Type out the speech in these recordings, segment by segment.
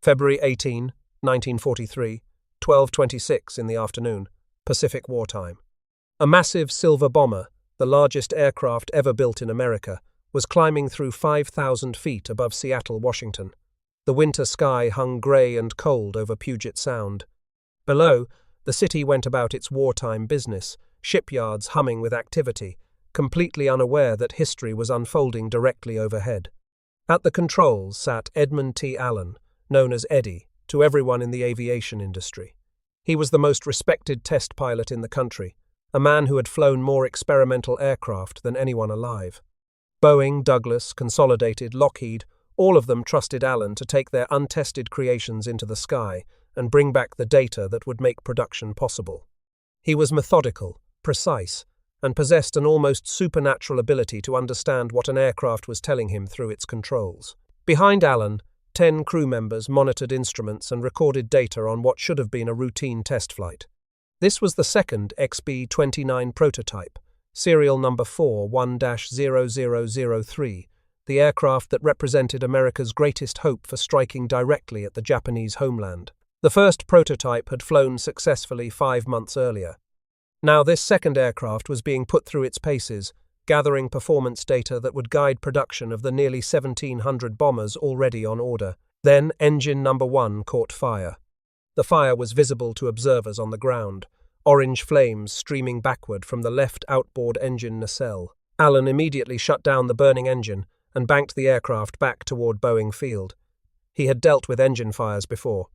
February 18, 1943, 12:26 in the afternoon, Pacific wartime. A massive silver bomber, the largest aircraft ever built in America, was climbing through 5,000 feet above Seattle, Washington. The winter sky hung grey and cold over Puget Sound. Below, the city went about its wartime business, shipyards humming with activity, completely unaware that history was unfolding directly overhead. At the controls sat Edmund T. Allen, known as Eddie, to everyone in the aviation industry. He was the most respected test pilot in the country, a man who had flown more experimental aircraft than anyone alive. Boeing, Douglas, Consolidated, Lockheed, all of them trusted Allen to take their untested creations into the sky and bring back the data that would make production possible. He was methodical, precise, and possessed an almost supernatural ability to understand what an aircraft was telling him through its controls. Behind Allen, 10 crew members monitored instruments and recorded data on what should have been a routine test flight. This was the second B-29 prototype, serial number 41-0003, the aircraft that represented America's greatest hope for striking directly at the Japanese homeland. The first prototype had flown successfully 5 months earlier. Now this second aircraft was being put through its paces, gathering performance data that would guide production of the nearly 1,700 bombers already on order. Then engine number 1 caught fire. The fire was visible to observers on the ground, orange flames streaming backward from the left outboard engine nacelle. Allen immediately shut down the burning engine and banked the aircraft back toward Boeing Field. He had dealt with engine fires before.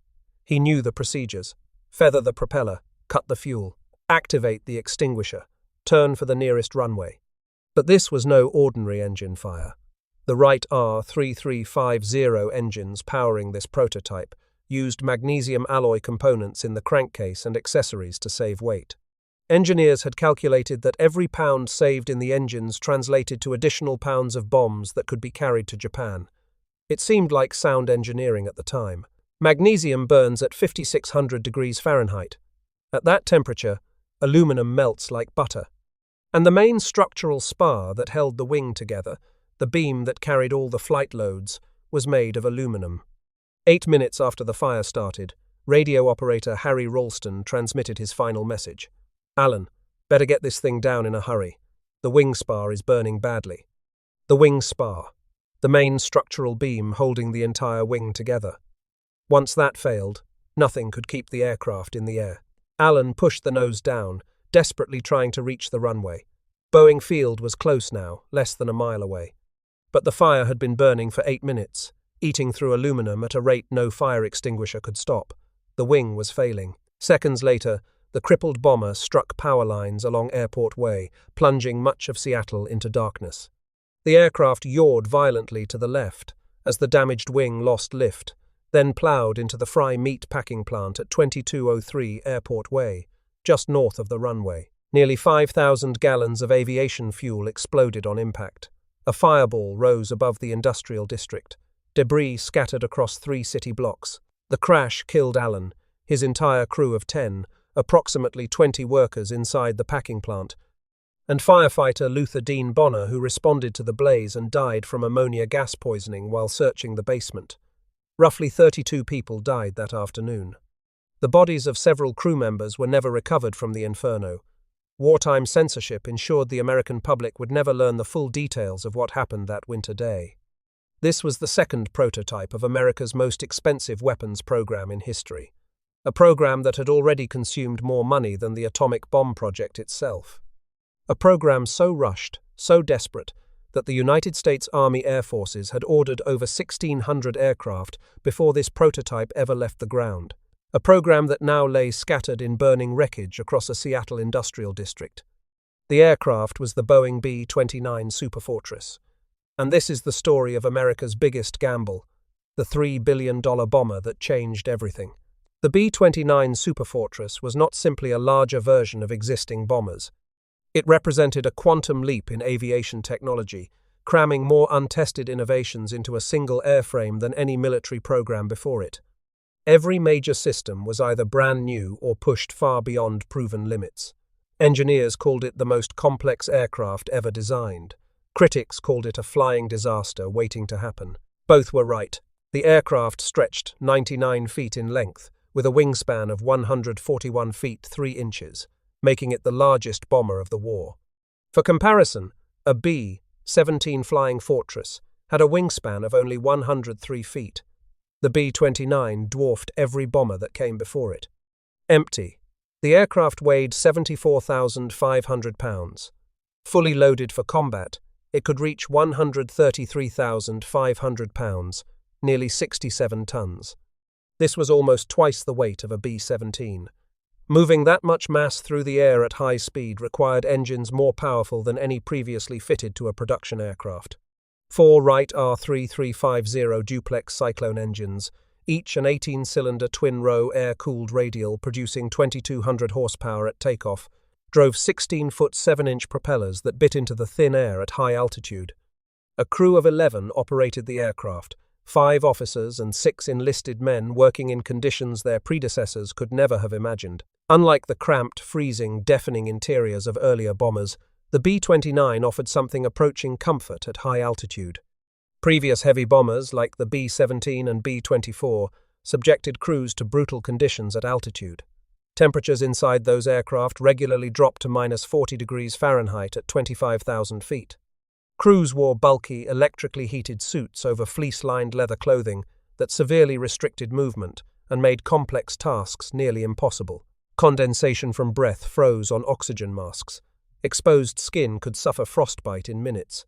He knew the procedures. Feather the propeller, cut the fuel, activate the extinguisher, turn for the nearest runway. But this was no ordinary engine fire. The Wright R-3350 engines powering this prototype used magnesium alloy components in the crankcase and accessories to save weight. Engineers had calculated that every pound saved in the engines translated to additional pounds of bombs that could be carried to Japan. It seemed like sound engineering at the time. Magnesium burns at 5,600 degrees Fahrenheit. At that temperature, aluminum melts like butter. And the main structural spar that held the wing together, the beam that carried all the flight loads, was made of aluminum. 8 minutes after the fire started, radio operator Harry Ralston transmitted his final message. "Allen, better get this thing down in a hurry. The wing spar is burning badly." The wing spar, the main structural beam holding the entire wing together. Once that failed, nothing could keep the aircraft in the air. Allen pushed the nose down, desperately trying to reach the runway. Boeing Field was close now, less than a mile away. But the fire had been burning for 8 minutes, eating through aluminum at a rate no fire extinguisher could stop. The wing was failing. Seconds later, the crippled bomber struck power lines along Airport Way, plunging much of Seattle into darkness. The aircraft yawed violently to the left as the damaged wing lost lift, then ploughed into the Fry meat packing plant at 2203 Airport Way, just north of the runway. Nearly 5,000 gallons of aviation fuel exploded on impact. A fireball rose above the industrial district. Debris scattered across 3 city blocks. The crash killed Allen, his entire crew of 10, approximately 20 workers inside the packing plant, and firefighter Luther Dean Bonner, who responded to the blaze and died from ammonia gas poisoning while searching the basement. Roughly 32 people died that afternoon. The bodies of several crew members were never recovered from the inferno. Wartime censorship ensured the American public would never learn the full details of what happened that winter day. This was the second prototype of America's most expensive weapons program in history, a program that had already consumed more money than the atomic bomb project itself. A program so rushed, so desperate, that the United States Army Air Forces had ordered over 1,600 aircraft before this prototype ever left the ground. A program that now lay scattered in burning wreckage across a Seattle industrial district. The aircraft was the Boeing B-29 Superfortress. And this is the story of America's biggest gamble, the $3 billion bomber that changed everything. The B-29 Superfortress was not simply a larger version of existing bombers. It represented a quantum leap in aviation technology, cramming more untested innovations into a single airframe than any military program before it. Every major system was either brand new or pushed far beyond proven limits. Engineers called it the most complex aircraft ever designed. Critics called it a flying disaster waiting to happen. Both were right. The aircraft stretched 99 feet in length, with a wingspan of 141 feet 3 inches, making it the largest bomber of the war. For comparison, a B-17 Flying Fortress had a wingspan of only 103 feet. The B-29 dwarfed every bomber that came before it. Empty. The aircraft weighed 74,500 pounds. Fully loaded for combat, it could reach 133,500 pounds, nearly 67 tons. This was almost twice the weight of a B-17. Moving that much mass through the air at high speed required engines more powerful than any previously fitted to a production aircraft. 4 Wright R-3350 duplex Cyclone engines, each an 18-cylinder twin-row air-cooled radial producing 2,200 horsepower at takeoff, drove 16-foot 7-inch propellers that bit into the thin air at high altitude. A crew of 11 operated the aircraft, 5 officers and 6 enlisted men working in conditions their predecessors could never have imagined. Unlike the cramped, freezing, deafening interiors of earlier bombers, the B-29 offered something approaching comfort at high altitude. Previous heavy bombers, like the B-17 and B-24, subjected crews to brutal conditions at altitude. Temperatures inside those aircraft regularly dropped to -40 degrees Fahrenheit at 25,000 feet. Crews wore bulky, electrically heated suits over fleece-lined leather clothing that severely restricted movement and made complex tasks nearly impossible. Condensation from breath froze on oxygen masks. Exposed skin could suffer frostbite in minutes.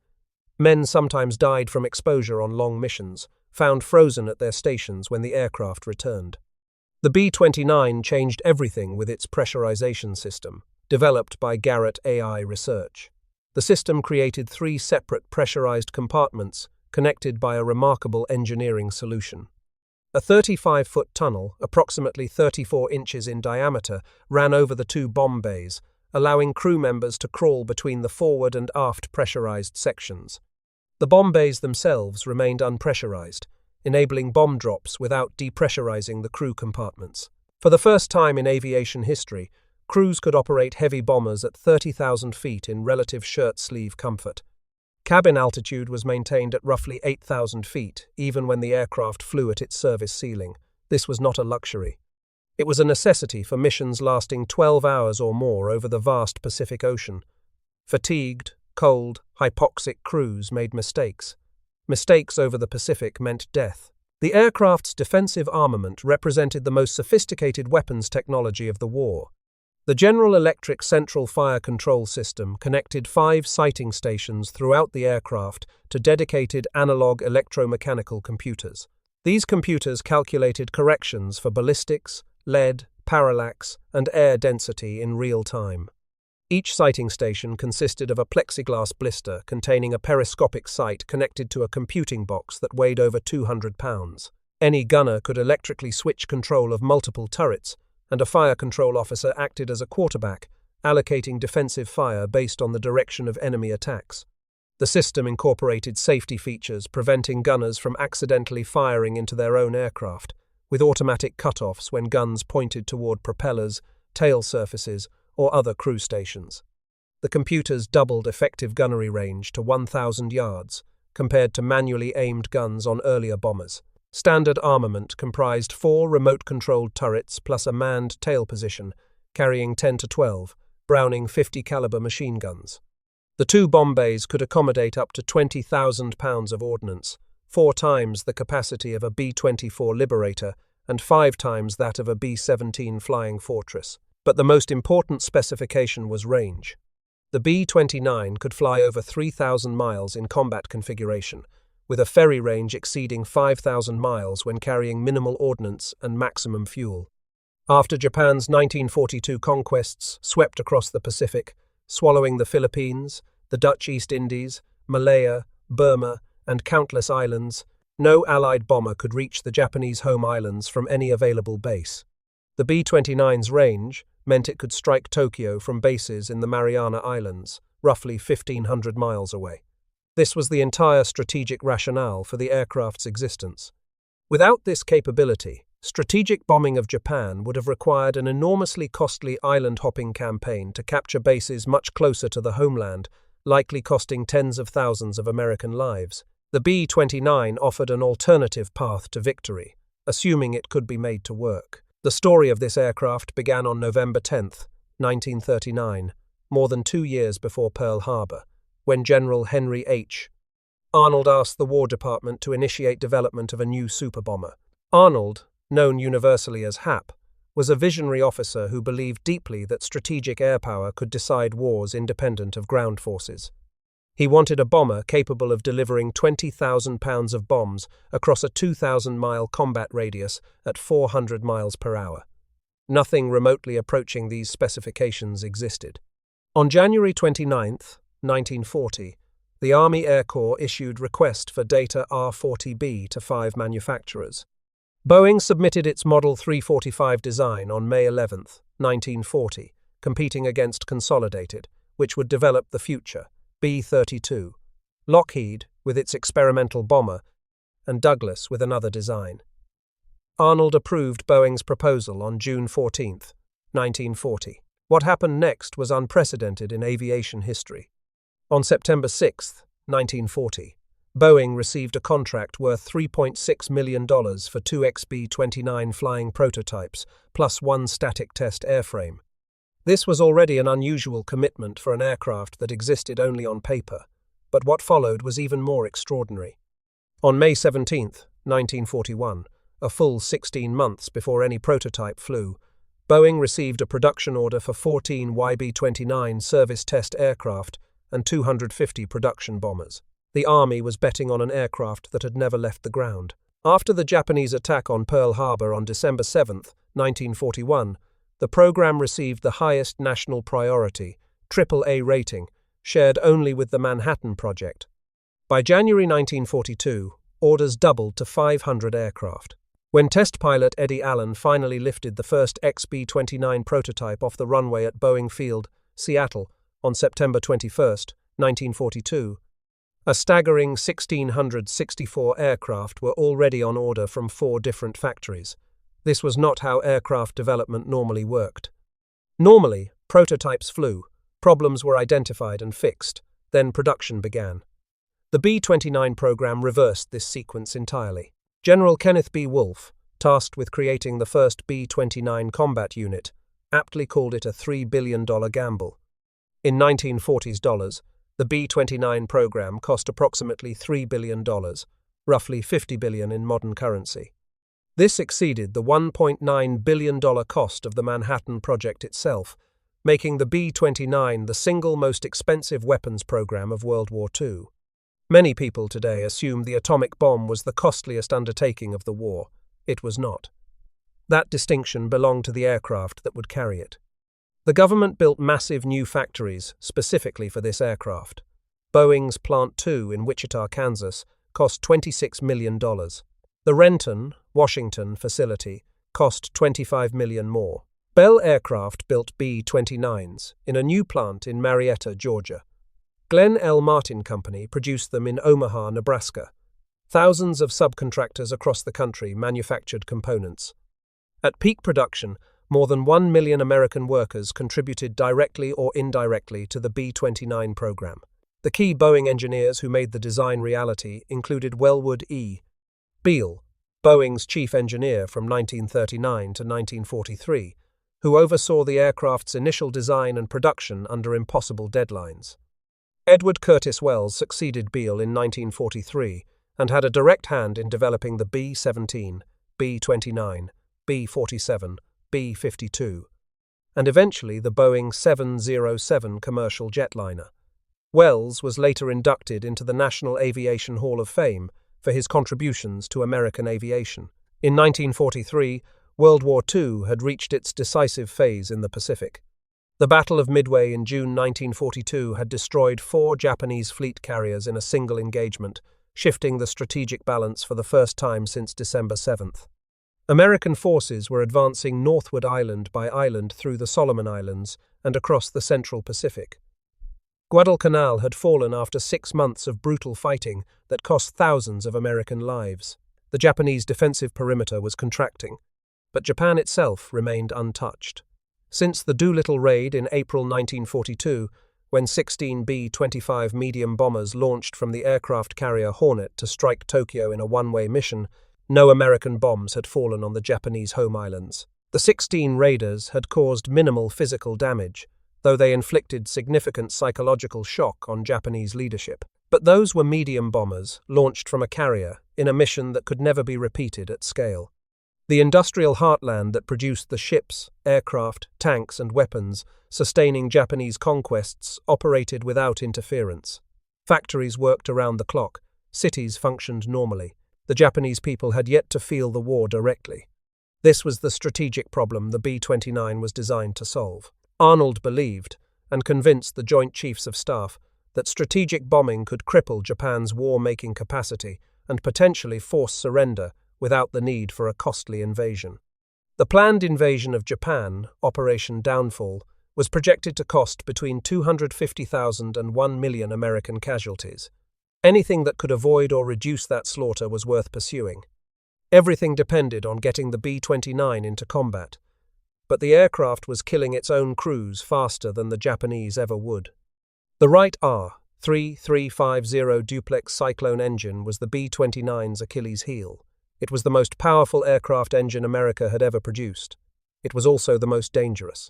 Men sometimes died from exposure on long missions, found frozen at their stations when the aircraft returned. The B-29 changed everything with its pressurization system, developed by Garrett AI Research. The system created 3 separate pressurized compartments connected by a remarkable engineering solution. A 35-foot tunnel, approximately 34 inches in diameter, ran over the 2 bomb bays, allowing crew members to crawl between the forward and aft pressurized sections. The bomb bays themselves remained unpressurized, enabling bomb drops without depressurizing the crew compartments. For the first time in aviation history, crews could operate heavy bombers at 30,000 feet in relative shirt-sleeve comfort. Cabin altitude was maintained at roughly 8,000 feet, even when the aircraft flew at its service ceiling. This was not a luxury. It was a necessity for missions lasting 12 hours or more over the vast Pacific Ocean. Fatigued, cold, hypoxic crews made mistakes. Mistakes over the Pacific meant death. The aircraft's defensive armament represented the most sophisticated weapons technology of the war. The General Electric Central Fire Control System connected 5 sighting stations throughout the aircraft to dedicated analog electromechanical computers. These computers calculated corrections for ballistics, lead, parallax, and air density in real time. Each sighting station consisted of a plexiglass blister containing a periscopic sight connected to a computing box that weighed over 200 pounds. Any gunner could electrically switch control of multiple turrets, and a fire control officer acted as a quarterback, allocating defensive fire based on the direction of enemy attacks. The system incorporated safety features preventing gunners from accidentally firing into their own aircraft, with automatic cutoffs when guns pointed toward propellers, tail surfaces, or other crew stations. The computers doubled effective gunnery range to 1,000 yards, compared to manually aimed guns on earlier bombers. Standard armament comprised 4 remote-controlled turrets plus a manned tail position, carrying 10 to 12 Browning 50 caliber machine guns. The 2 bomb bays could accommodate up to 20,000 pounds of ordnance, 4 times the capacity of a B-24 Liberator and 5 times that of a B-17 Flying Fortress. But the most important specification was range. The B-29 could fly over 3,000 miles in combat configuration, with a ferry range exceeding 5,000 miles when carrying minimal ordnance and maximum fuel. After Japan's 1942 conquests swept across the Pacific, swallowing the Philippines, the Dutch East Indies, Malaya, Burma, and countless islands, no Allied bomber could reach the Japanese home islands from any available base. The B-29's range meant it could strike Tokyo from bases in the Mariana Islands, roughly 1,500 miles away. This was the entire strategic rationale for the aircraft's existence. Without this capability, strategic bombing of Japan would have required an enormously costly island-hopping campaign to capture bases much closer to the homeland, likely costing tens of thousands of American lives. The B-29 offered an alternative path to victory, assuming it could be made to work. The story of this aircraft began on November 10, 1939, more than 2 years before Pearl Harbor, when General Henry H. Arnold asked the War Department to initiate development of a new superbomber. Arnold, known universally as HAP, was a visionary officer who believed deeply that strategic air power could decide wars independent of ground forces. He wanted a bomber capable of delivering 20,000 pounds of bombs across a 2,000-mile combat radius at 400 miles per hour. Nothing remotely approaching these specifications existed. On January 29, 1940, the Army Air Corps issued request for data R-40B to 5 manufacturers. Boeing submitted its Model 345 design on May 11, 1940, competing against Consolidated, which would develop the future B-32, Lockheed with its experimental bomber, and Douglas with another design. Arnold approved Boeing's proposal on June 14, 1940. What happened next was unprecedented in aviation history. On September 6, 1940, Boeing received a contract worth $3.6 million for 2 B-29 flying prototypes, plus 1 static test airframe. This was already an unusual commitment for an aircraft that existed only on paper, but what followed was even more extraordinary. On May 17, 1941, a full 16 months before any prototype flew, Boeing received a production order for 14 YB-29 service test aircraft and 250 production bombers. The Army was betting on an aircraft that had never left the ground. After the Japanese attack on Pearl Harbor on December 7, 1941, the program received the highest national priority, AAA rating, shared only with the Manhattan Project. By January 1942, orders doubled to 500 aircraft. When test pilot Eddie Allen finally lifted the first B-29 prototype off the runway at Boeing Field, Seattle, on September 21, 1942, a staggering 1,664 aircraft were already on order from 4 different factories. This was not how aircraft development normally worked. Normally, prototypes flew, problems were identified and fixed, then production began. The B-29 program reversed this sequence entirely. General Kenneth B. Wolfe, tasked with creating the first B-29 combat unit, aptly called it a $3 billion gamble. In 1940s dollars, the B-29 program cost approximately $3 billion, roughly $50 billion in modern currency. This exceeded the $1.9 billion cost of the Manhattan Project itself, making the B-29 the single most expensive weapons program of World War II. Many people today assume the atomic bomb was the costliest undertaking of the war. It was not. That distinction belonged to the aircraft that would carry it. The government built massive new factories specifically for this aircraft. Boeing's Plant 2 in Wichita, Kansas, cost $26 million. The Renton, Washington facility cost $25 million more. Bell Aircraft built B-29s in a new plant in Marietta, Georgia. Glenn L. Martin Company produced them in Omaha, Nebraska. Thousands of subcontractors across the country manufactured components. At peak production, more than 1 million American workers contributed directly or indirectly to the B-29 program. The key Boeing engineers who made the design reality included Wellwood E. Beale, Boeing's chief engineer from 1939 to 1943, who oversaw the aircraft's initial design and production under impossible deadlines. Edward Curtis Wells succeeded Beale in 1943 and had a direct hand in developing the B-17, B-29, B-47, B-52, and eventually the Boeing 707 commercial jetliner. Wells was later inducted into the National Aviation Hall of Fame for his contributions to American aviation. In 1943, World War II had reached its decisive phase in the Pacific. The Battle of Midway in June 1942 had destroyed 4 Japanese fleet carriers in a single engagement, shifting the strategic balance for the first time since December 7th. American forces were advancing northward island by island through the Solomon Islands and across the central Pacific. Guadalcanal had fallen after 6 months of brutal fighting that cost thousands of American lives. The Japanese defensive perimeter was contracting, but Japan itself remained untouched. Since the Doolittle raid in April 1942, when 16 B-25 medium bombers launched from the aircraft carrier Hornet to strike Tokyo in a one-way mission, no American bombs had fallen on the Japanese home islands. The 16 raiders had caused minimal physical damage, though they inflicted significant psychological shock on Japanese leadership. But those were medium bombers, launched from a carrier, in a mission that could never be repeated at scale. The industrial heartland that produced the ships, aircraft, tanks, and weapons sustaining Japanese conquests operated without interference. Factories worked around the clock, cities functioned normally. The Japanese people had yet to feel the war directly. This was the strategic problem the B-29 was designed to solve. Arnold believed, and convinced the Joint Chiefs of Staff, that strategic bombing could cripple Japan's war-making capacity and potentially force surrender without the need for a costly invasion. The planned invasion of Japan, Operation Downfall, was projected to cost between 250,000 and 1 million American casualties. Anything that could avoid or reduce that slaughter was worth pursuing. Everything depended on getting the B-29 into combat, but the aircraft was killing its own crews faster than the Japanese ever would. The Wright R-3350 duplex Cyclone engine was the B-29's Achilles heel. It was the most powerful aircraft engine America had ever produced. It was also the most dangerous.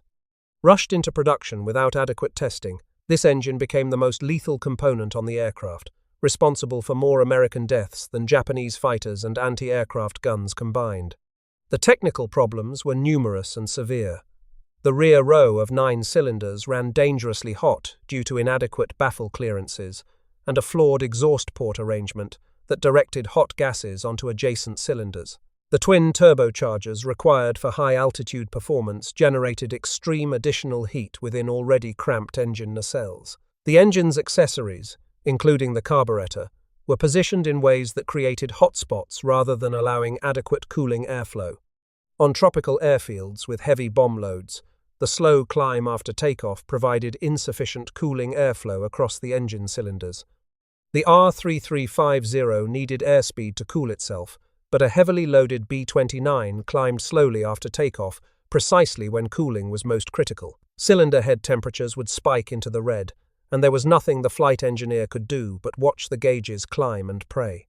Rushed into production without adequate testing, this engine became the most lethal component on the aircraft, responsible for more American deaths than Japanese fighters and anti-aircraft guns combined. The technical problems were numerous and severe. The rear row of 9 cylinders ran dangerously hot due to inadequate baffle clearances and a flawed exhaust port arrangement that directed hot gases onto adjacent cylinders. The twin turbochargers required for high-altitude performance generated extreme additional heat within already cramped engine nacelles. The engine's accessories, including the carburetor, were positioned in ways that created hotspots rather than allowing adequate cooling airflow. On tropical airfields with heavy bomb loads, the slow climb after takeoff provided insufficient cooling airflow across the engine cylinders. The R-3350 needed airspeed to cool itself, but a heavily loaded B-29 climbed slowly after takeoff, precisely when cooling was most critical. Cylinder head temperatures would spike into the red, and there was nothing the flight engineer could do but watch the gauges climb and pray.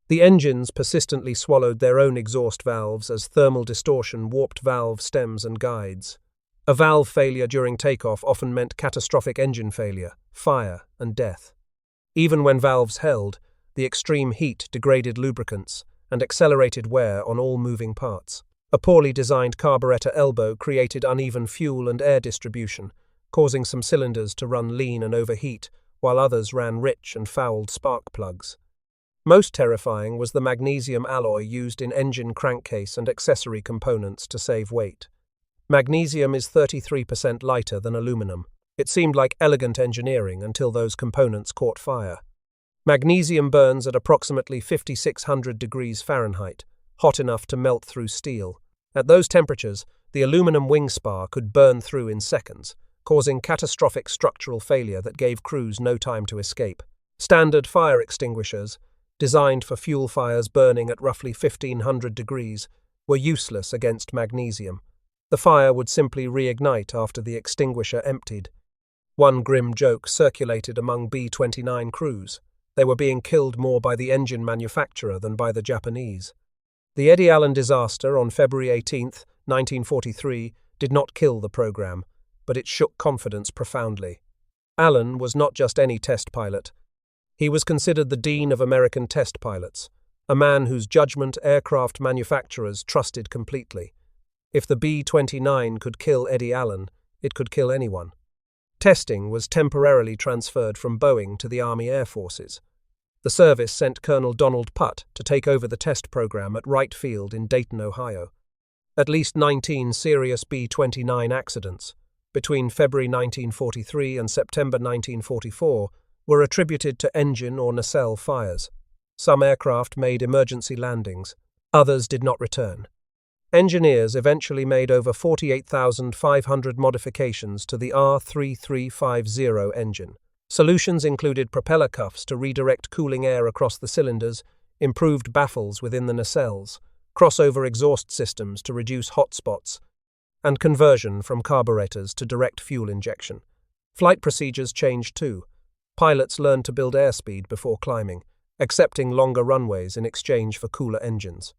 The engines persistently swallowed their own exhaust valves as thermal distortion warped valve stems and guides. A valve failure during takeoff often meant catastrophic engine failure, fire, and death. Even when valves held, the extreme heat degraded lubricants and accelerated wear on all moving parts. A poorly designed carburetor elbow created uneven fuel and air distribution, causing some cylinders to run lean and overheat, while others ran rich and fouled spark plugs. Most terrifying was the magnesium alloy used in engine crankcase and accessory components to save weight. Magnesium is 33% lighter than aluminum. It seemed like elegant engineering until those components caught fire. Magnesium burns at approximately 5,600 degrees Fahrenheit, hot enough to melt through steel. At those temperatures, the aluminum wing spar could burn through in seconds, causing catastrophic structural failure that gave crews no time to escape. Standard fire extinguishers, designed for fuel fires burning at roughly 1,500 degrees, were useless against magnesium. The fire would simply reignite after the extinguisher emptied. One grim joke circulated among B-29 crews. They were being killed more by the engine manufacturer than by the Japanese. The Eddie Allen disaster on February 18, 1943, did not kill the program, but it shook confidence profoundly. Allen was not just any test pilot. He was considered the dean of American test pilots, a man whose judgment aircraft manufacturers trusted completely. If the B-29 could kill Eddie Allen, it could kill anyone. Testing was temporarily transferred from Boeing to the Army Air Forces. The service sent Colonel Donald Putt to take over the test program at Wright Field in Dayton, Ohio. At least 19 serious B-29 accidents, between February 1943 and September 1944, were attributed to engine or nacelle fires. Some aircraft made emergency landings, others did not return. Engineers eventually made over 48,500 modifications to the R-3350 engine. Solutions included propeller cuffs to redirect cooling air across the cylinders, improved baffles within the nacelles, crossover exhaust systems to reduce hot spots, and conversion from carburetors to direct fuel injection. Flight procedures changed too. Pilots learned to build airspeed before climbing, accepting longer runways in exchange for cooler engines.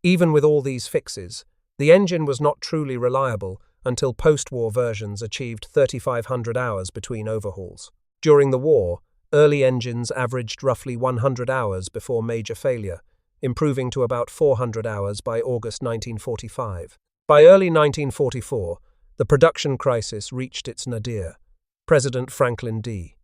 Even with all these fixes, the engine was not truly reliable until post-war versions achieved 3,500 hours between overhauls. During the war, early engines averaged roughly 100 hours before major failure, improving to about 400 hours by August 1945. By early 1944, the production crisis reached its nadir. President Franklin D.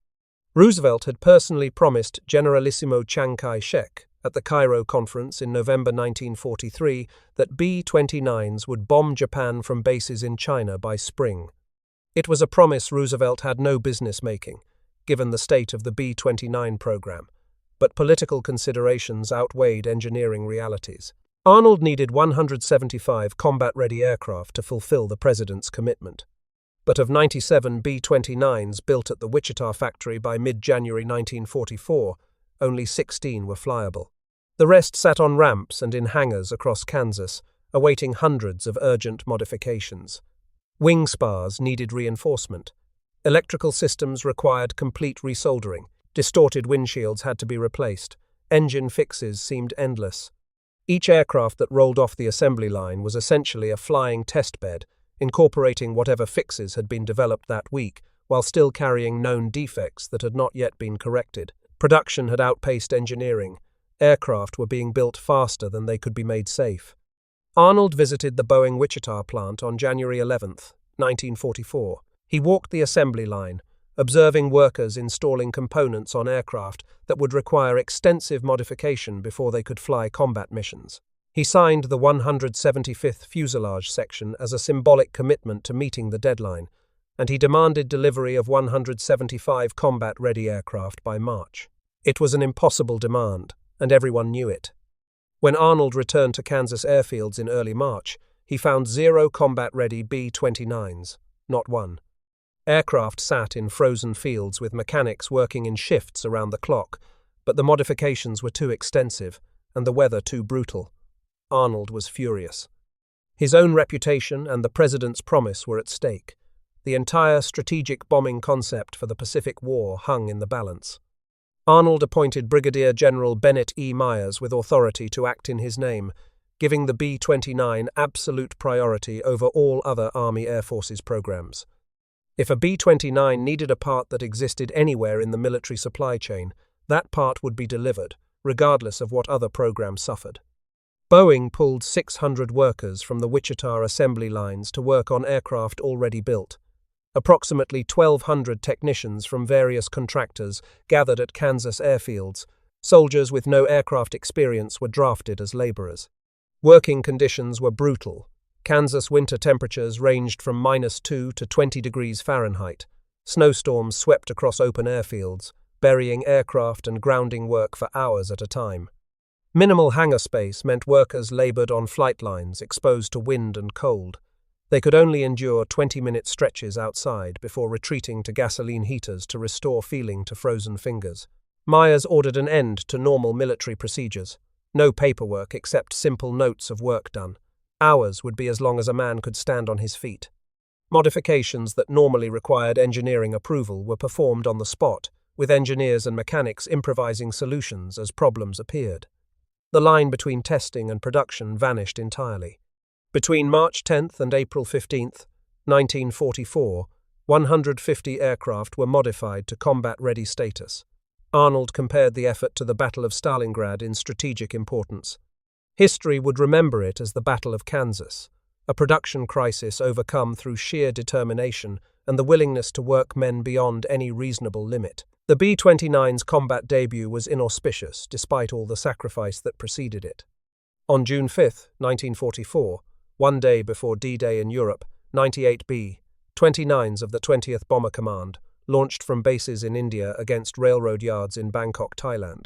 Roosevelt had personally promised Generalissimo Chiang Kai-shek at the Cairo Conference in November 1943 that B-29s would bomb Japan from bases in China by spring. It was a promise Roosevelt had no business making, given the state of the B-29 program, but political considerations outweighed engineering realities. Arnold needed 175 combat-ready aircraft to fulfill the president's commitment. But of 97 B-29s built at the Wichita factory by mid-January 1944, only 16 were flyable. The rest sat on ramps and in hangars across Kansas, awaiting hundreds of urgent modifications. Wing spars needed reinforcement. Electrical systems required complete resoldering. Distorted windshields had to be replaced. Engine fixes seemed endless. Each aircraft that rolled off the assembly line was essentially a flying test bed, incorporating whatever fixes had been developed that week, while still carrying known defects that had not yet been corrected. Production had outpaced engineering. Aircraft were being built faster than they could be made safe. Arnold visited the Boeing Wichita plant on January 11, 1944. He walked the assembly line, observing workers installing components on aircraft that would require extensive modification before they could fly combat missions. He signed the 175th fuselage section as a symbolic commitment to meeting the deadline, and he demanded delivery of 175 combat-ready aircraft by March. It was an impossible demand, and everyone knew it. When Arnold returned to Kansas airfields in early March, he found 0 combat-ready B-29s, not one. Aircraft sat in frozen fields with mechanics working in shifts around the clock, but the modifications were too extensive and the weather too brutal. Arnold was furious. His own reputation and the president's promise were at stake. The entire strategic bombing concept for the Pacific War hung in the balance. Arnold appointed Brigadier General Bennett E. Myers with authority to act in his name, giving the B-29 absolute priority over all other Army Air Forces programs. If a B-29 needed a part that existed anywhere in the military supply chain, that part would be delivered, regardless of what other program suffered. Boeing pulled 600 workers from the Wichita assembly lines to work on aircraft already built. Approximately 1,200 technicians from various contractors gathered at Kansas airfields. Soldiers with no aircraft experience were drafted as laborers. Working conditions were brutal. Kansas winter temperatures ranged from -2 to 20 degrees Fahrenheit. Snowstorms swept across open airfields, burying aircraft and grounding work for hours at a time. Minimal hangar space meant workers labored on flight lines exposed to wind and cold. They could only endure 20-minute stretches outside before retreating to gasoline heaters to restore feeling to frozen fingers. Myers ordered an end to normal military procedures. No paperwork except simple notes of work done. Hours would be as long as a man could stand on his feet. Modifications that normally required engineering approval were performed on the spot, with engineers and mechanics improvising solutions as problems appeared. The line between testing and production vanished entirely. Between March 10th and April 15th, 1944, 150 aircraft were modified to combat-ready status. Arnold compared the effort to the Battle of Stalingrad in strategic importance. History would remember it as the Battle of Kansas, a production crisis overcome through sheer determination and the willingness to work men beyond any reasonable limit. The B-29's combat debut was inauspicious, despite all the sacrifice that preceded it. On June 5, 1944, one day before D-Day in Europe, 98 B-29s of the 20th Bomber Command launched from bases in India against railroad yards in Bangkok, Thailand.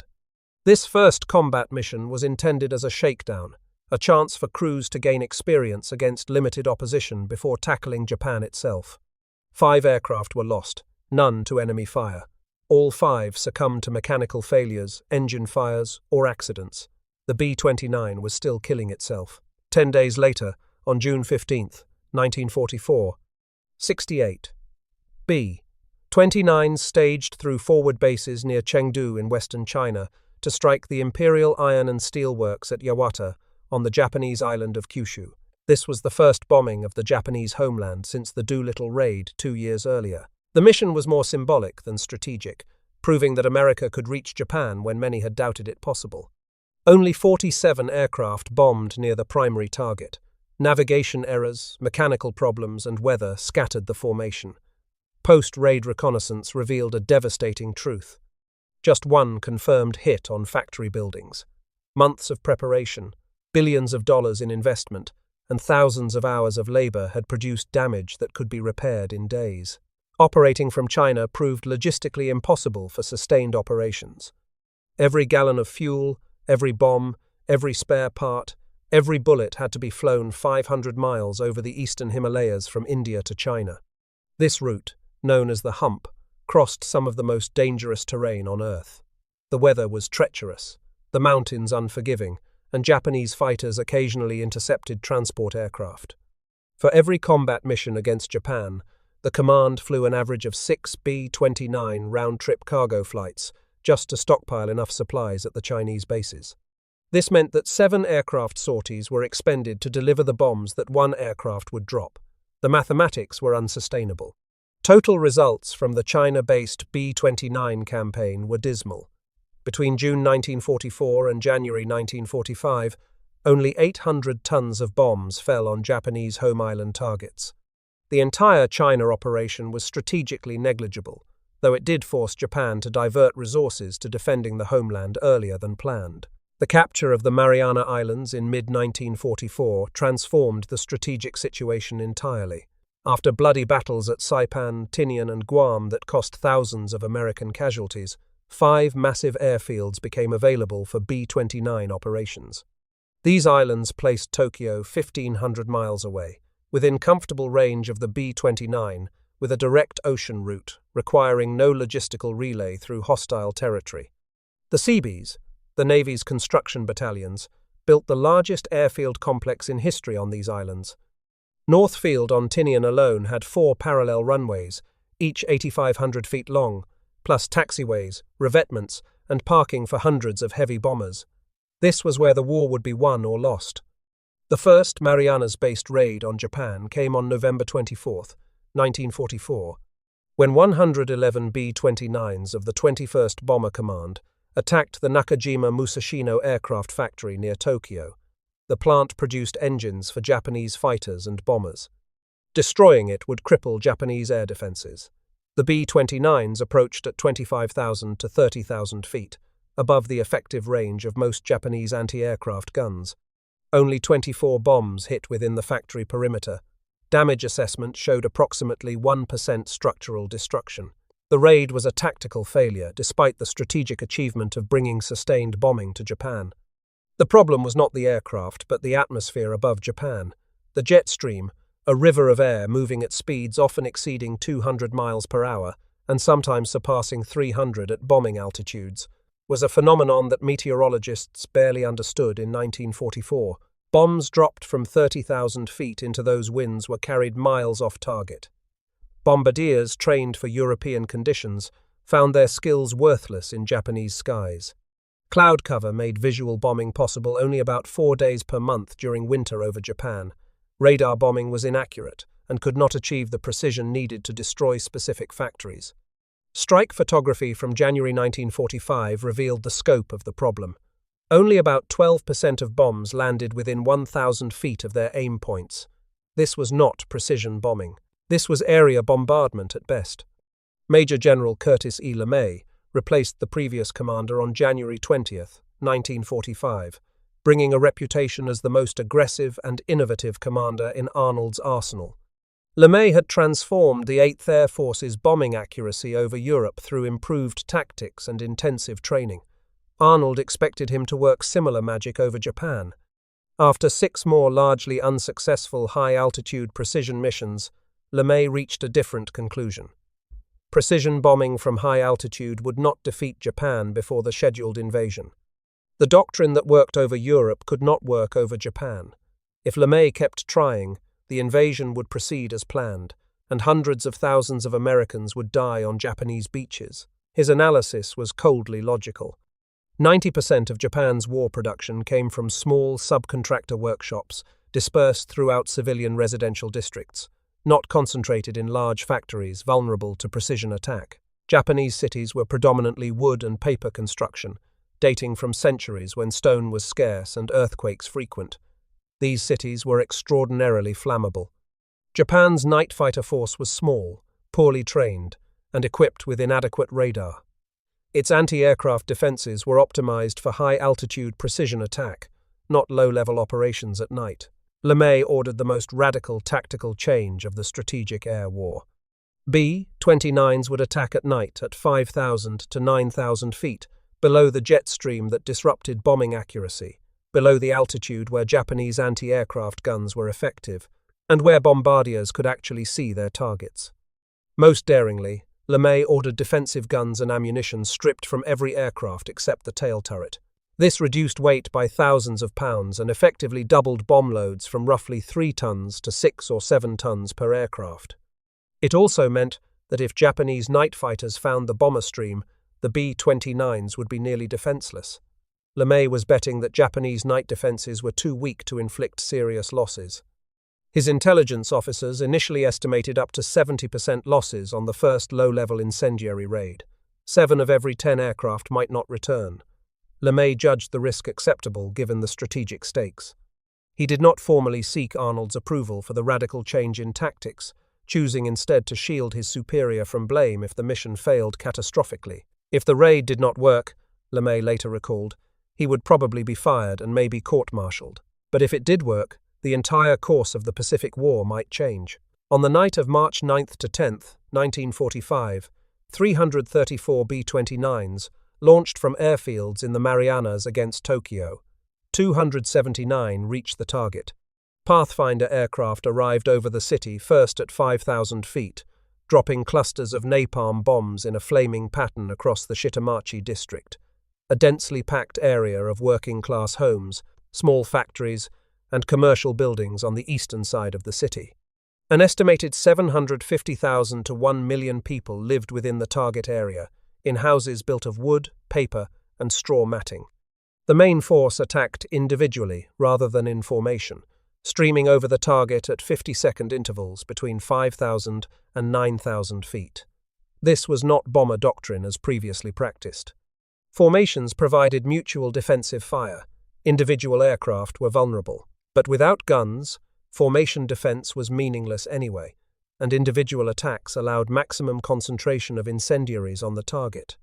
This first combat mission was intended as a shakedown, a chance for crews to gain experience against limited opposition before tackling Japan itself. 5 aircraft were lost, none to enemy fire. All 5 succumbed to mechanical failures, engine fires, or accidents. The B-29 was still killing itself. 10 days later, on June 15, 1944, 68 B 29 staged through forward bases near Chengdu in western China to strike the Imperial Iron and Steel Works at Yawata on the Japanese island of Kyushu. This was the first bombing of the Japanese homeland since the Doolittle raid 2 years earlier. The mission was more symbolic than strategic, proving that America could reach Japan when many had doubted it possible. Only 47 aircraft bombed near the primary target. Navigation errors, mechanical problems, and weather scattered the formation. Post-raid reconnaissance revealed a devastating truth. Just one confirmed hit on factory buildings. Months of preparation, billions of dollars in investment, and thousands of hours of labor had produced damage that could be repaired in days. Operating from China proved logistically impossible for sustained operations. Every gallon of fuel, every bomb, every spare part, every bullet had to be flown 500 miles over the eastern Himalayas from India to China. This route, known as the Hump, crossed some of the most dangerous terrain on Earth. The weather was treacherous, the mountains unforgiving, and Japanese fighters occasionally intercepted transport aircraft. For every combat mission against Japan, the command flew an average of 6 B-29 round-trip cargo flights just to stockpile enough supplies at the Chinese bases. This meant that 7 aircraft sorties were expended to deliver the bombs that 1 aircraft would drop. The mathematics were unsustainable. Total results from the China-based B-29 campaign were dismal. Between June 1944 and January 1945, only 800 tons of bombs fell on Japanese home island targets. The entire China operation was strategically negligible, though it did force Japan to divert resources to defending the homeland earlier than planned. The capture of the Mariana Islands in mid-1944 transformed the strategic situation entirely. After bloody battles at Saipan, Tinian, and Guam that cost thousands of American casualties, 5 massive airfields became available for B-29 operations. These islands placed Tokyo 1,500 miles away, within comfortable range of the B-29, with a direct ocean route, requiring no logistical relay through hostile territory. The Seabees, the Navy's construction battalions, built the largest airfield complex in history on these islands. Northfield on Tinian alone had 4 parallel runways, each 8,500 feet long, plus taxiways, revetments, and parking for hundreds of heavy bombers. This was where the war would be won or lost. The first Marianas-based raid on Japan came on November 24, 1944, when 111 B-29s of the 21st Bomber Command attacked the Nakajima Musashino aircraft factory near Tokyo. The plant produced engines for Japanese fighters and bombers. Destroying it would cripple Japanese air defenses. The B-29s approached at 25,000 to 30,000 feet, above the effective range of most Japanese anti-aircraft guns. Only 24 bombs hit within the factory perimeter. Damage assessment showed approximately 1% structural destruction. The raid was a tactical failure, despite the strategic achievement of bringing sustained bombing to Japan. The problem was not the aircraft, but the atmosphere above Japan. The jet stream, a river of air moving at speeds often exceeding 200 miles per hour and sometimes surpassing 300 at bombing altitudes, was a phenomenon that meteorologists barely understood in 1944. Bombs dropped from 30,000 feet into those winds were carried miles off target. Bombardiers trained for European conditions found their skills worthless in Japanese skies. Cloud cover made visual bombing possible only about 4 days per month during winter over Japan. Radar bombing was inaccurate and could not achieve the precision needed to destroy specific factories. Strike photography from January 1945 revealed the scope of the problem. Only about 12% of bombs landed within 1,000 feet of their aim points. This was not precision bombing. This was area bombardment at best. Major General Curtis LeMay replaced the previous commander on January 20, 1945, bringing a reputation as the most aggressive and innovative commander in Arnold's arsenal. LeMay had transformed the 8th Air Force's bombing accuracy over Europe through improved tactics and intensive training. Arnold expected him to work similar magic over Japan. After 6 more largely unsuccessful high-altitude precision missions, LeMay reached a different conclusion. Precision bombing from high altitude would not defeat Japan before the scheduled invasion. The doctrine that worked over Europe could not work over Japan. If LeMay kept trying, the invasion would proceed as planned, and hundreds of thousands of Americans would die on Japanese beaches. His analysis was coldly logical. 90% of Japan's war production came from small subcontractor workshops dispersed throughout civilian residential districts, not concentrated in large factories vulnerable to precision attack. Japanese cities were predominantly wood and paper construction, dating from centuries when stone was scarce and earthquakes frequent. These cities were extraordinarily flammable. Japan's night fighter force was small, poorly trained, and equipped with inadequate radar. Its anti-aircraft defenses were optimized for high-altitude precision attack, not low-level operations at night. LeMay ordered the most radical tactical change of the strategic air war. B-29s would attack at night at 5,000 to 9,000 feet, below the jet stream that disrupted bombing accuracy, below the altitude where Japanese anti-aircraft guns were effective, and where bombardiers could actually see their targets. Most daringly, LeMay ordered defensive guns and ammunition stripped from every aircraft except the tail turret. This reduced weight by thousands of pounds and effectively doubled bomb loads from roughly 3 tons to 6 or 7 tons per aircraft. It also meant that if Japanese night fighters found the bomber stream, the B-29s would be nearly defenseless. LeMay was betting that Japanese night defenses were too weak to inflict serious losses. His intelligence officers initially estimated up to 70% losses on the first low-level incendiary raid. 7 of every 10 aircraft might not return. LeMay judged the risk acceptable given the strategic stakes. He did not formally seek Arnold's approval for the radical change in tactics, choosing instead to shield his superior from blame if the mission failed catastrophically. If the raid did not work, LeMay later recalled, he would probably be fired and maybe court-martialed. But if it did work, the entire course of the Pacific War might change. On the night of March 9th to 10th, 1945, 334 B-29s launched from airfields in the Marianas against Tokyo. 279 reached the target. Pathfinder aircraft arrived over the city first at 5,000 feet, dropping clusters of napalm bombs in a flaming pattern across the Shitamachi district, a densely packed area of working-class homes, small factories, and commercial buildings on the eastern side of the city. An estimated 750,000 to 1 million people lived within the target area, in houses built of wood, paper, and straw matting. The main force attacked individually rather than in formation, streaming over the target at 50-second intervals between 5,000 and 9,000 feet. This was not bomber doctrine as previously practiced. Formations provided mutual defensive fire. Individual aircraft were vulnerable. But without guns, formation defense was meaningless anyway, and individual attacks allowed maximum concentration of incendiaries on the target.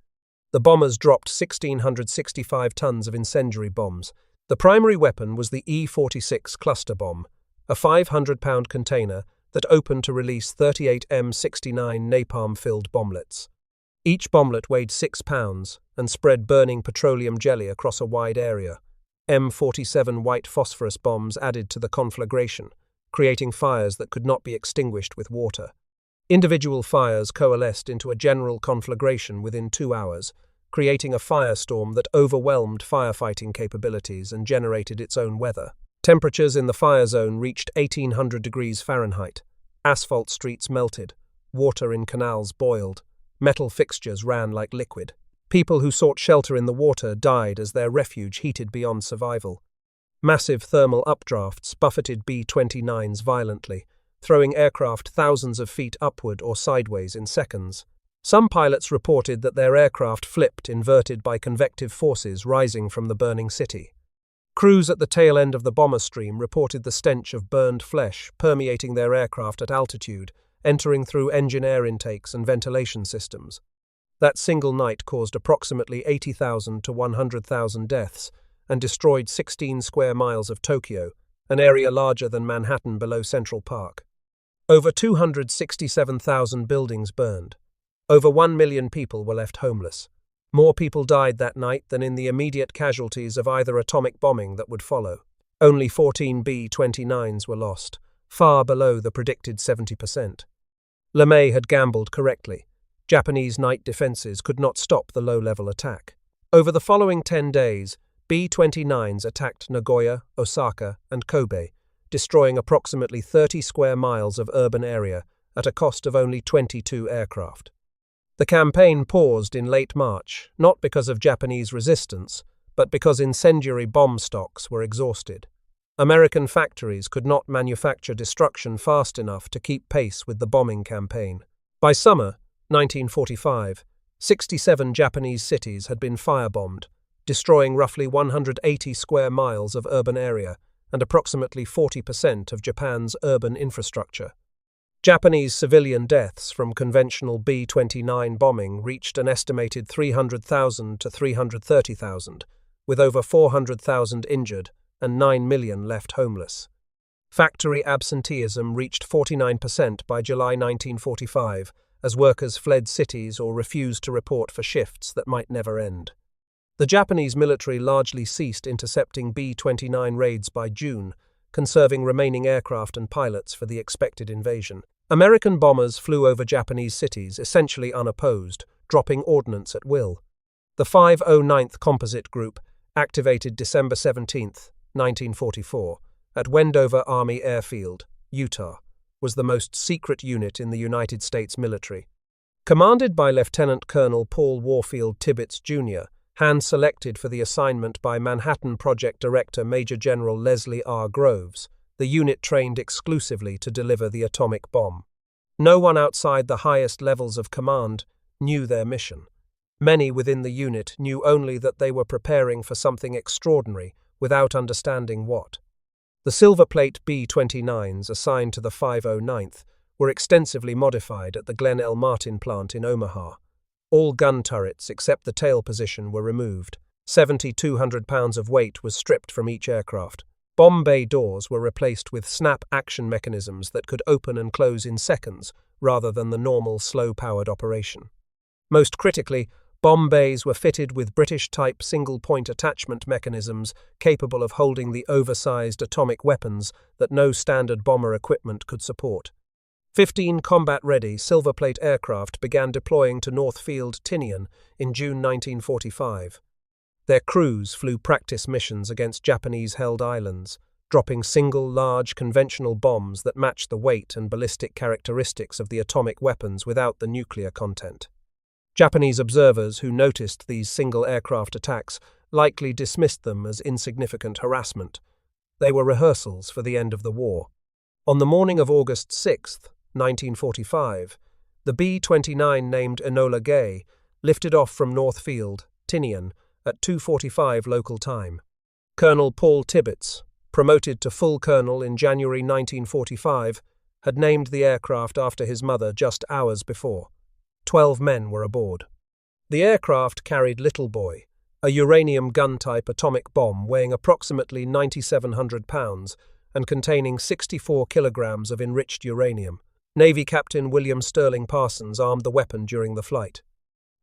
The bombers dropped 1,665 tons of incendiary bombs. The primary weapon was the E-46 cluster bomb, a 500-pound container that opened to release 38 M69 napalm-filled bomblets. Each bomblet weighed 6 pounds and spread burning petroleum jelly across a wide area. M47 white phosphorus bombs added to the conflagration, creating fires that could not be extinguished with water. Individual fires coalesced into a general conflagration within 2 hours, creating a firestorm that overwhelmed firefighting capabilities and generated its own weather. Temperatures in the fire zone reached 1,800 degrees Fahrenheit. Asphalt streets melted, water in canals boiled, metal fixtures ran like liquid. People who sought shelter in the water died as their refuge heated beyond survival. Massive thermal updrafts buffeted B-29s violently, throwing aircraft thousands of feet upward or sideways in seconds. Some pilots reported that their aircraft flipped inverted by convective forces rising from the burning city. Crews at the tail end of the bomber stream reported the stench of burned flesh permeating their aircraft at altitude, entering through engine air intakes and ventilation systems. That single night caused approximately 80,000 to 100,000 deaths and destroyed 16 square miles of Tokyo, an area larger than Manhattan below Central Park. Over 267,000 buildings burned. Over 1 million people were left homeless. More people died that night than in the immediate casualties of either atomic bombing that would follow. Only 14 B-29s were lost, far below the predicted 70%. LeMay had gambled correctly. Japanese night defenses could not stop the low-level attack. Over the following 10 days, B-29s attacked Nagoya, Osaka, and Kobe, destroying approximately 30 square miles of urban area at a cost of only 22 aircraft. The campaign paused in late March, not because of Japanese resistance, but because incendiary bomb stocks were exhausted. American factories could not manufacture destruction fast enough to keep pace with the bombing campaign. By summer 1945, 67 Japanese cities had been firebombed, destroying roughly 180 square miles of urban area and approximately 40% of Japan's urban infrastructure. Japanese civilian deaths from conventional B-29 bombing reached an estimated 300,000 to 330,000, with over 400,000 injured and 9 million left homeless. Factory absenteeism reached 49% by July 1945, as workers fled cities or refused to report for shifts that might never end. The Japanese military largely ceased intercepting B-29 raids by June, conserving remaining aircraft and pilots for the expected invasion. American bombers flew over Japanese cities essentially unopposed, dropping ordnance at will. The 509th Composite Group, activated December 17, 1944, at Wendover Army Airfield, Utah, was the most secret unit in the United States military. Commanded by Lieutenant Colonel Paul Warfield Tibbets, Jr., hand-selected for the assignment by Manhattan Project Director Major General Leslie R. Groves, the unit trained exclusively to deliver the atomic bomb. No one outside the highest levels of command knew their mission. Many within the unit knew only that they were preparing for something extraordinary without understanding what. The silverplate B-29s assigned to the 509th were extensively modified at the Glen L. Martin plant in Omaha. All gun turrets except the tail position were removed. 7,200 pounds of weight was stripped from each aircraft. Bomb bay doors were replaced with snap-action mechanisms that could open and close in seconds rather than the normal slow-powered operation. Most critically, bomb bays were fitted with British-type single-point attachment mechanisms capable of holding the oversized atomic weapons that no standard bomber equipment could support. 15 combat-ready silverplate aircraft began deploying to Northfield, Tinian in June 1945. Their crews flew practice missions against Japanese-held islands, dropping single, large, conventional bombs that matched the weight and ballistic characteristics of the atomic weapons without the nuclear content. Japanese observers who noticed these single aircraft attacks likely dismissed them as insignificant harassment. They were rehearsals for the end of the war. On the morning of August 6, 1945, the B-29 named Enola Gay lifted off from Northfield, Tinian, at 2:45 local time. Colonel Paul Tibbets, promoted to full colonel in January 1945, had named the aircraft after his mother just hours before. 12 men were aboard. The aircraft carried Little Boy, a uranium gun-type atomic bomb weighing approximately 9,700 pounds and containing 64 kilograms of enriched uranium. Navy Captain William Sterling Parsons armed the weapon during the flight.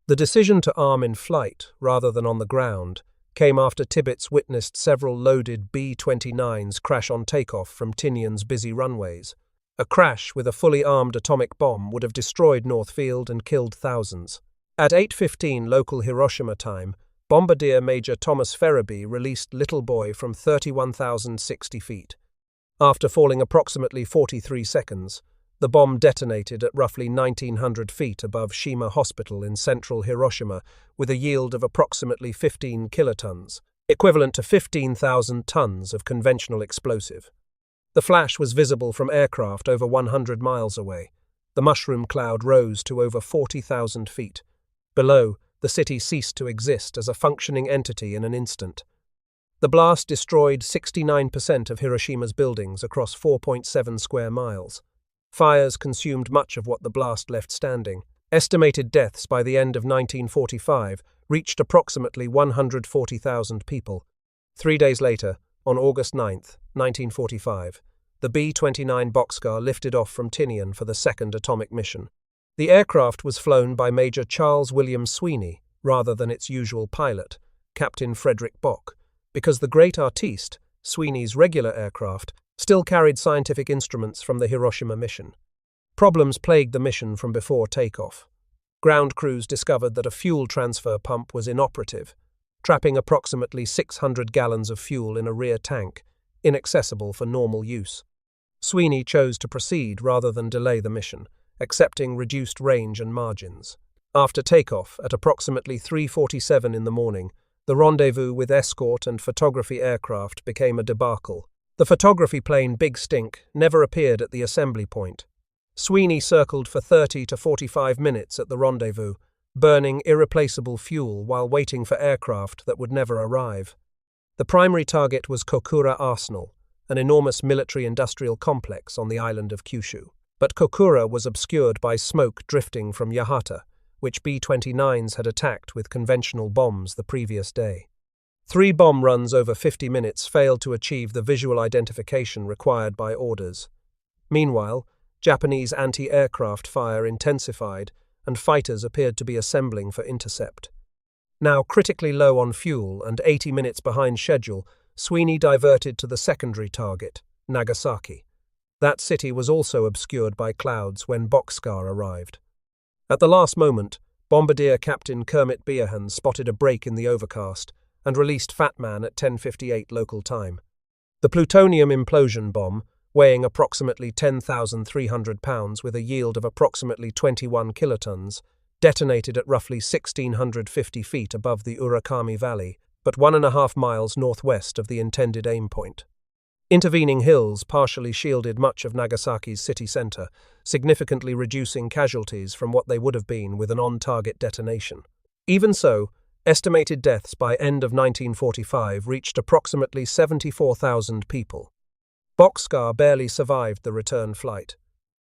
The decision to arm in flight, rather than on the ground, came after Tibbets witnessed several loaded B-29s crash on takeoff from Tinian's busy runways. A crash with a fully armed atomic bomb would have destroyed Northfield and killed thousands. At 8:15 local Hiroshima time, Bombardier Major Thomas Ferriby released Little Boy from 31,060 feet. After falling approximately 43 seconds, the bomb detonated at roughly 1,900 feet above Shima Hospital in central Hiroshima with a yield of approximately 15 kilotons, equivalent to 15,000 tons of conventional explosive. The flash was visible from aircraft over 100 miles away. The mushroom cloud rose to over 40,000 feet. Below, the city ceased to exist as a functioning entity in an instant. The blast destroyed 69% of Hiroshima's buildings across 4.7 square miles. Fires consumed much of what the blast left standing. Estimated deaths by the end of 1945 reached approximately 140,000 people. 3 days later, on August 9, 1945, the B-29 boxcar lifted off from Tinian for the second atomic mission. The aircraft was flown by Major Charles William Sweeney rather than its usual pilot, Captain Frederick Bock, because the great artiste, Sweeney's regular aircraft, still carried scientific instruments from the Hiroshima mission. Problems plagued the mission from before takeoff. Ground crews discovered that a fuel transfer pump was inoperative, trapping approximately 600 gallons of fuel in a rear tank, inaccessible for normal use. Sweeney chose to proceed rather than delay the mission, accepting reduced range and margins. After takeoff, at approximately 3:47 in the morning, the rendezvous with escort and photography aircraft became a debacle. The photography plane Big Stink never appeared at the assembly point. Sweeney circled for 30 to 45 minutes at the rendezvous, burning irreplaceable fuel while waiting for aircraft that would never arrive. The primary target was Kokura Arsenal, an enormous military-industrial complex on the island of Kyushu. But Kokura was obscured by smoke drifting from Yahata, which B-29s had attacked with conventional bombs the previous day. 3 bomb runs over 50 minutes failed to achieve the visual identification required by orders. Meanwhile, Japanese anti-aircraft fire intensified and fighters appeared to be assembling for intercept. Now critically low on fuel and 80 minutes behind schedule, Sweeney diverted to the secondary target, Nagasaki. That city was also obscured by clouds when Boxcar arrived. At the last moment, Bombardier Captain Kermit Beahan spotted a break in the overcast and released Fat Man at 10:58 local time. The plutonium implosion bomb, weighing approximately 10,300 pounds with a yield of approximately 21 kilotons, detonated at roughly 1,650 feet above the Urakami Valley, but 1.5 miles northwest of the intended aim point. Intervening hills partially shielded much of Nagasaki's city center, significantly reducing casualties from what they would have been with an on-target detonation. Even so, estimated deaths by end of 1945 reached approximately 74,000 people. Boxcar barely survived the return flight.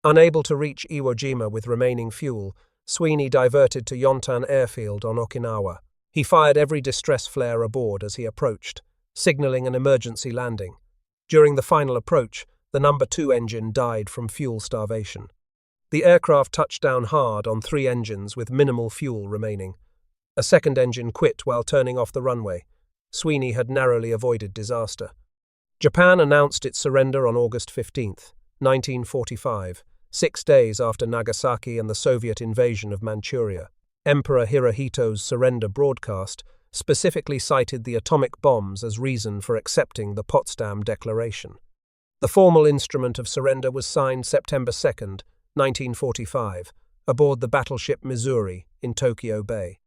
Unable to reach Iwo Jima with remaining fuel, Sweeney diverted to Yontan Airfield on Okinawa. He fired every distress flare aboard as he approached, signaling an emergency landing. During the final approach, the No. 2 engine died from fuel starvation. The aircraft touched down hard on 3 engines with minimal fuel remaining. A second engine quit while turning off the runway. Sweeney had narrowly avoided disaster. Japan announced its surrender on August 15, 1945, 6 days after Nagasaki and the Soviet invasion of Manchuria. Emperor Hirohito's surrender broadcast specifically cited the atomic bombs as reason for accepting the Potsdam Declaration. The formal instrument of surrender was signed September 2, 1945, aboard the battleship Missouri in Tokyo Bay.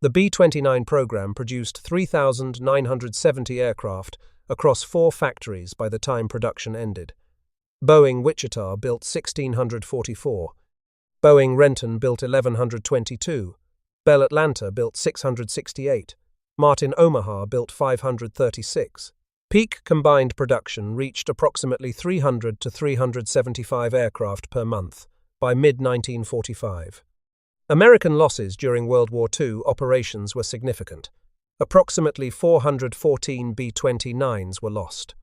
The B-29 program produced 3,970 aircraft across 4 factories by the time production ended. Boeing Wichita built 1,644. Boeing Renton built 1,122. Bell Atlanta built 668. Martin Omaha built 536. Peak combined production reached approximately 300 to 375 aircraft per month by mid-1945. American losses during World War II operations were significant. Approximately 414 B-29s were lost.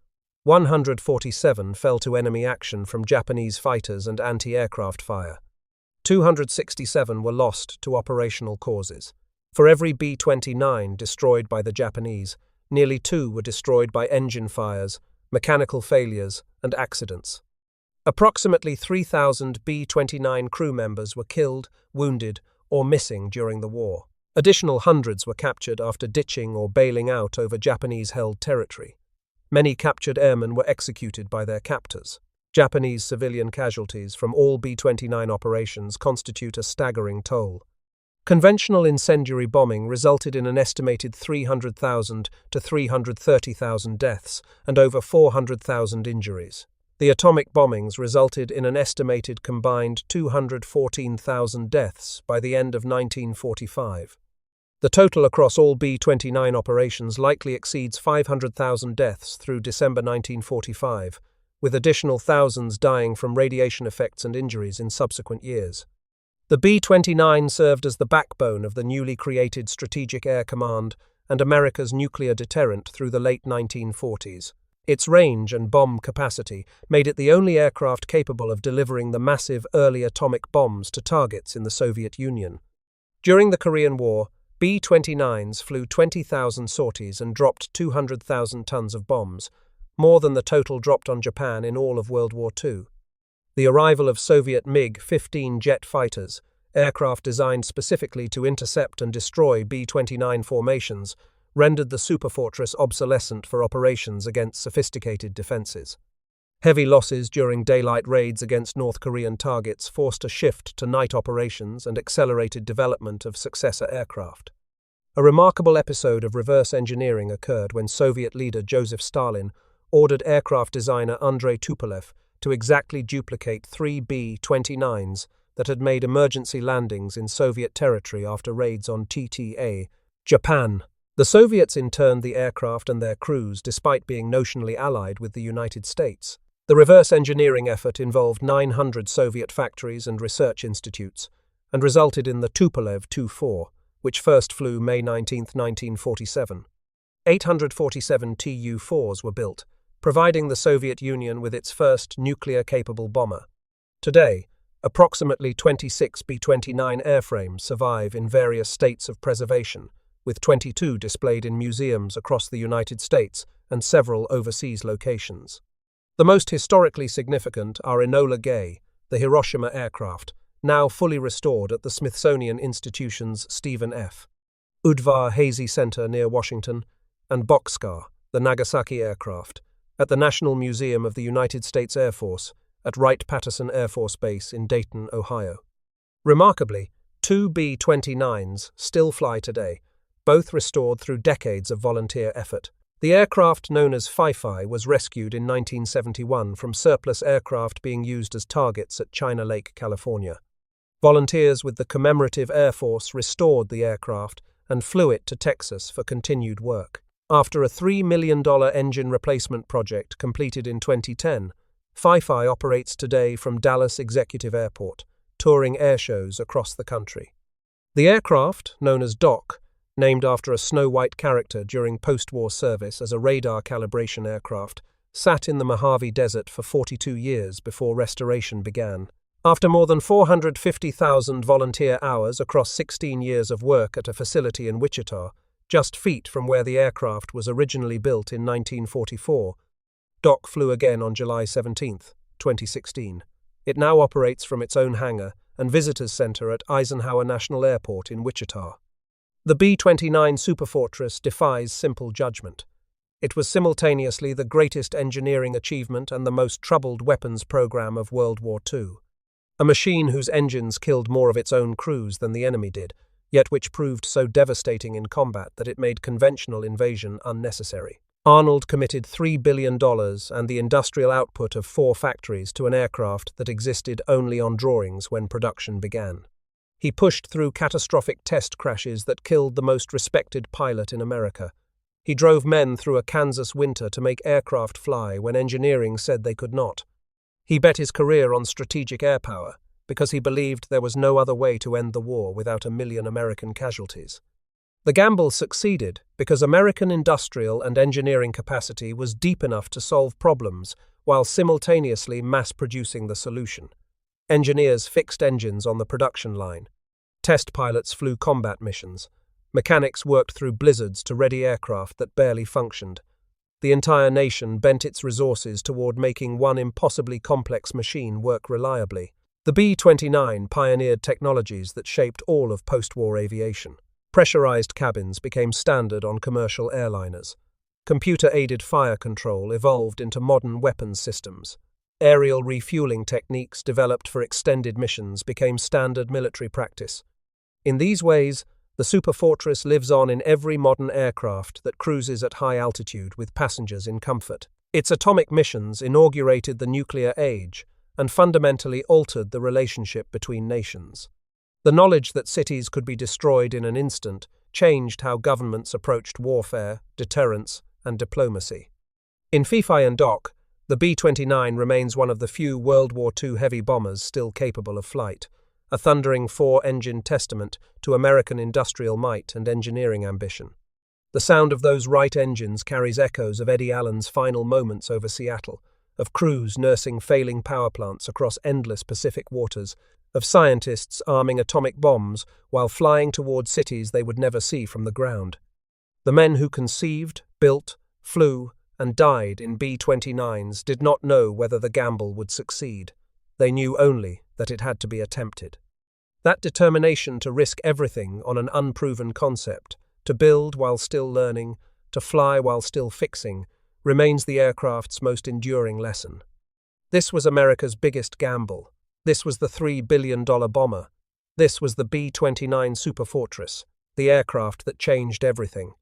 147 fell to enemy action from Japanese fighters and anti-aircraft fire. 267 were lost to operational causes. For every B-29 destroyed by the Japanese, nearly 2 were destroyed by engine fires, mechanical failures, and accidents. Approximately 3,000 B-29 crew members were killed, wounded, or missing during the war. Additional hundreds were captured after ditching or bailing out over Japanese-held territory. Many captured airmen were executed by their captors. Japanese civilian casualties from all B-29 operations constitute a staggering toll. Conventional incendiary bombing resulted in an estimated 300,000 to 330,000 deaths and over 400,000 injuries. The atomic bombings resulted in an estimated combined 214,000 deaths by the end of 1945. The total across all B-29 operations likely exceeds 500,000 deaths through December 1945, with additional thousands dying from radiation effects and injuries in subsequent years. The B-29 served as the backbone of the newly created Strategic Air Command and America's nuclear deterrent through the late 1940s. Its range and bomb capacity made it the only aircraft capable of delivering the massive early atomic bombs to targets in the Soviet Union. During the Korean War, B-29s flew 20,000 sorties and dropped 200,000 tons of bombs, more than the total dropped on Japan in all of World War II. The arrival of Soviet MiG-15 jet fighters, aircraft designed specifically to intercept and destroy B-29 formations, rendered the Superfortress obsolescent for operations against sophisticated defenses. Heavy losses during daylight raids against North Korean targets forced a shift to night operations and accelerated development of successor aircraft. A remarkable episode of reverse engineering occurred when Soviet leader Joseph Stalin ordered aircraft designer Andrei Tupolev to exactly duplicate 3 B-29s that had made emergency landings in Soviet territory after raids on TTA, Japan. The Soviets interned the aircraft and their crews despite being notionally allied with the United States. The reverse engineering effort involved 900 Soviet factories and research institutes and resulted in the Tupolev Tu-4, which first flew May 19, 1947. 847 Tu-4s were built, providing the Soviet Union with its first nuclear-capable bomber. Today, approximately 26 B-29 airframes survive in various states of preservation, with 22 displayed in museums across the United States and several overseas locations. The most historically significant are Enola Gay, the Hiroshima aircraft, now fully restored at the Smithsonian Institution's Stephen F. Udvar Hazy Center near Washington, and Bockscar, the Nagasaki aircraft, at the National Museum of the United States Air Force at Wright-Patterson Air Force Base in Dayton, Ohio. Remarkably, 2 B-29s still fly today, both restored through decades of volunteer effort. The aircraft known as FIFI was rescued in 1971 from surplus aircraft being used as targets at China Lake, California. Volunteers with the Commemorative Air Force restored the aircraft and flew it to Texas for continued work. After a $3 million engine replacement project completed in 2010, FIFI operates today from Dallas Executive Airport, touring airshows across the country. The aircraft, known as Doc, named after a Snow White character during post-war service as a radar calibration aircraft, sat in the Mojave Desert for 42 years before restoration began. After more than 450,000 volunteer hours across 16 years of work at a facility in Wichita, just feet from where the aircraft was originally built in 1944, Doc flew again on July 17, 2016. It now operates from its own hangar and visitors center at Eisenhower National Airport in Wichita. The B-29 Superfortress defies simple judgment. It was simultaneously the greatest engineering achievement and the most troubled weapons program of World War II. A machine whose engines killed more of its own crews than the enemy did, yet which proved so devastating in combat that it made conventional invasion unnecessary. Arnold committed $3 billion and the industrial output of 4 factories to an aircraft that existed only on drawings when production began. He pushed through catastrophic test crashes that killed the most respected pilot in America. He drove men through a Kansas winter to make aircraft fly when engineering said they could not. He bet his career on strategic air power because he believed there was no other way to end the war without 1 million American casualties. The gamble succeeded because American industrial and engineering capacity was deep enough to solve problems while simultaneously mass-producing the solution. Engineers fixed engines on the production line. Test pilots flew combat missions. Mechanics worked through blizzards to ready aircraft that barely functioned. The entire nation bent its resources toward making one impossibly complex machine work reliably. The B-29 pioneered technologies that shaped all of post-war aviation. Pressurized cabins became standard on commercial airliners. Computer-aided fire control evolved into modern weapons systems. Aerial refueling techniques developed for extended missions became standard military practice. In these ways, the Superfortress lives on in every modern aircraft that cruises at high altitude with passengers in comfort. Its atomic missions inaugurated the nuclear age and fundamentally altered the relationship between nations. The knowledge that cities could be destroyed in an instant changed how governments approached warfare, deterrence, and diplomacy. In FIFI and Doc, the B-29 remains one of the few World War II heavy bombers still capable of flight, a thundering 4-engine testament to American industrial might and engineering ambition. The sound of those Wright engines carries echoes of Eddie Allen's final moments over Seattle, of crews nursing failing power plants across endless Pacific waters, of scientists arming atomic bombs while flying toward cities they would never see from the ground. The men who conceived, built, flew, and died in B-29s did not know whether the gamble would succeed. They knew only that it had to be attempted. That determination to risk everything on an unproven concept, to build while still learning, to fly while still fixing, remains the aircraft's most enduring lesson. This was America's biggest gamble. This was the $3 billion bomber. This was the B-29 Superfortress, the aircraft that changed everything.